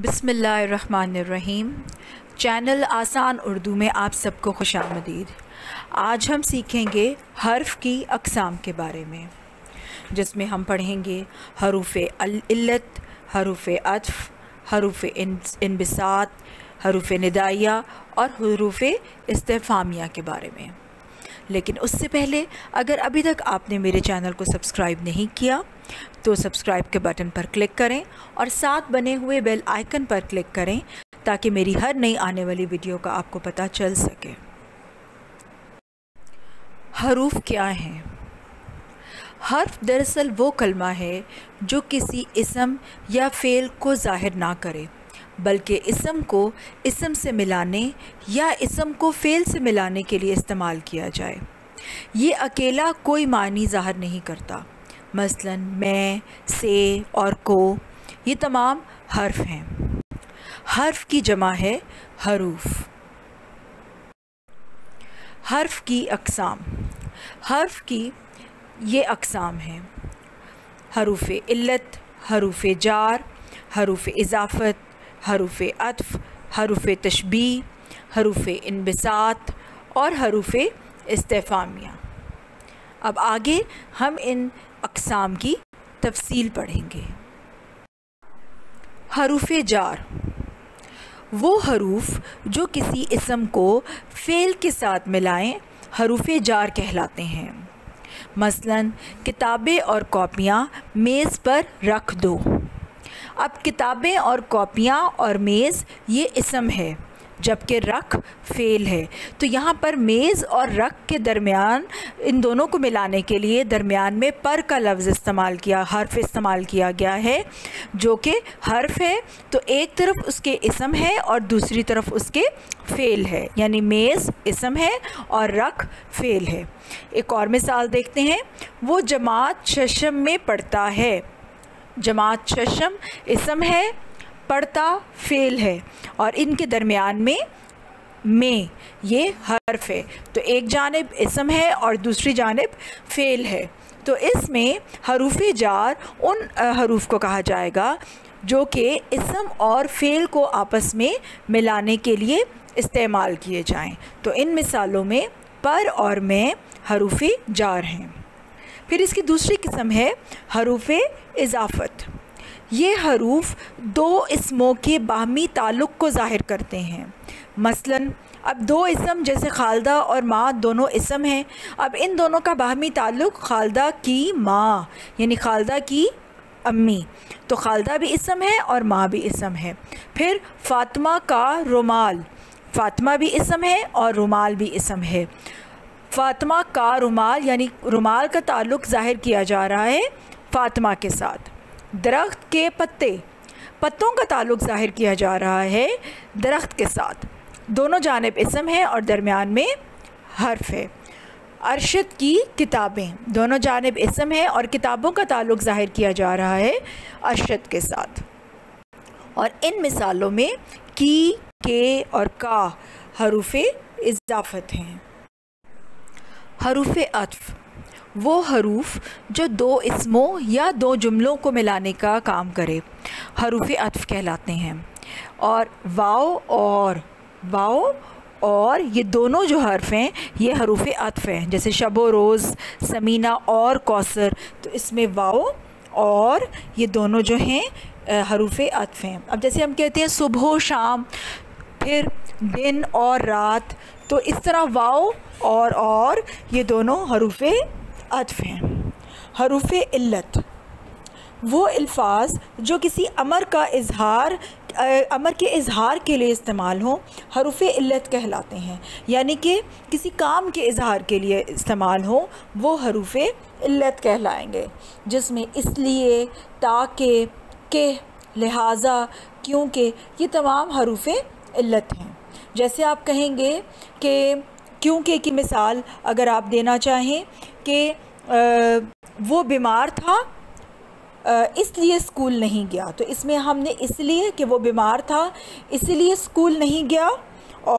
बिस्मिल्लाहिर्रहमानिर्रहीम। चैनल आसान उर्दू में आप सबको खुश आमदीद। आज हम सीखेंगे हर्फ की अक़साम के बारे में, जिसमें हम पढ़ेंगे हरूफ इल्लत, हरूफ अत्फ़, हरूफ इनबिसात, हरूफ निदाइया और हरूफ इस्तिफ़ामिया के बारे में। लेकिन उससे पहले अगर अभी तक आपने मेरे चैनल को सब्सक्राइब नहीं किया तो सब्सक्राइब के बटन पर क्लिक करें और साथ बने हुए बेल आइकन पर क्लिक करें ताकि मेरी हर नई आने वाली वीडियो का आपको पता चल सके। हरूफ क्या हैं? हर्फ दरअसल वो कलमा है जो किसी इसम या फ़ेल को ज़ाहिर ना करे, बल्कि इसम को इसम से मिलाने या इसम को फ़ेल से मिलाने के लिए इस्तेमाल किया जाए। ये अकेला कोई मानी ज़ाहिर नहीं करता। मसलन मैं, से और को, ये तमाम हर्फ हैं। हर्फ की जमा है हरूफ। हर्फ की अक़साम। हर्फ की ये अक़साम हैं: हरूफ इल्लत, हरूफ जार, हरूफ इज़ाफ़त, हरूफ अत्फ़, हरूफ तशबीह, हरूफ इनबिसात और हरूफ इस्तिफ़ामिया। अब आगे हम इन अक़साम की तफ़सील पढ़ेंगे। हरूफ जार वो हरूफ जो किसी इसम को फ़ेल के साथ मिलाएं हरूफ जार कहलाते हैं। मसलन किताबें और कॉपियाँ मेज़ पर रख दो। अब किताबें और कॉपियाँ और मेज़ ये इसम है, जबकि रख फ़ेल है। तो यहाँ पर मेज़ और रख के दरमियान, इन दोनों को मिलाने के लिए दरमियान में पर का लफ्ज़ इस्तेमाल किया, हर्फ इस्तेमाल किया गया है, जो कि हर्फ है। तो एक तरफ उसके इसम है और दूसरी तरफ उसके फ़ेल है, यानी मेज़ इसम है और रख फ़ेल है। एक और मिसाल देखते हैं। वो जमात शशम में पढ़ता है। जमात शशम इसम है, पढ़ता फ़ेल है और इनके दरमियान में ये हर्फ है। तो एक जानिब इसम है और दूसरी जानिब फ़ेल है। तो इसमें हरूफ जार उन हरूफ को कहा जाएगा जो कि इसम और फ़ेल को आपस में मिलाने के लिए इस्तेमाल किए जाएं। तो इन मिसालों में पर और में हरूफ जार हैं। फिर इसकी दूसरी किस्म है हरूफ इज़ाफ़त। ये हरूफ दो इसमों के बाहमी ताल्लुक़ को ज़ाहिर करते हैं। मसलन अब दो इसम जैसे खालदा और माँ दोनों इसम हैं। अब इन दोनों का बाहमी ताल्लुक़ खालदा की माँ यानी खालदा की अम्मी, तो खालदा भी इसम है और माँ भी इसम है। फिर फ़ातिमा का रुमाल, फ़ातिमा भी इसम है और रुमाल भी इसम है। फ़ातिमा का रुमाल यानी रुमाल का ताल्लुक़ ज़ाहिर किया जा रहा है फ़ातिमा के साथ। दरख्त के पत्ते, पत्तों का ताल्लुक़ ज़ाहिर किया जा रहा है दरख्त के साथ। दोनों जानिब इसम है और दरमियान में हर्फ है। अरशद की किताबें, दोनों जानिब इसम है और किताबों का ताल्लुक़ ज़ाहिर किया जा रहा है अरशद के साथ। और इन मिसालों में की, के और का हरूफ इज़ाफ़त हैं। हरूफ अत्फ़ वो हरूफ जो दो इसमों या दो जुमलों को मिलाने का काम करे, हरूफ अत्फ़ कहलाते हैं। और वाओ और ये दोनों जो हर्फ हैं ये हरूफ अत्फ़ हैं। जैसे शबो रोज़, समीना और कौसर, तो इसमें वाओ और ये दोनों जो हैं हरूफ अत्फ़ हैं। अब जैसे हम कहते हैं सुबह शाम, फिर दिन और रात, तो इस तरह वाओ और ये दोनों हरूफ अत्फ़ हैं। हरूफ इल्लत वो अल्फाज जो किसी अमर के इज़हार के लिए इस्तेमाल हों हरूफ इल्लत कहलाते हैं। यानी कि किसी काम के इज़हार के लिए इस्तेमाल हो वो हरूफ इल्लत कहलाएंगे, जिसमें इसलिए, ताकि, के, लिहाजा, क्योंकि, ये तमाम हरूफ इल्लत हैं। जैसे आप कहेंगे कि क्योंकि की मिसाल अगर आप देना चाहें कि वो बीमार था इसलिए स्कूल नहीं गया, तो इसमें हमने इसलिए कि वो बीमार था इसलिए स्कूल नहीं गया, और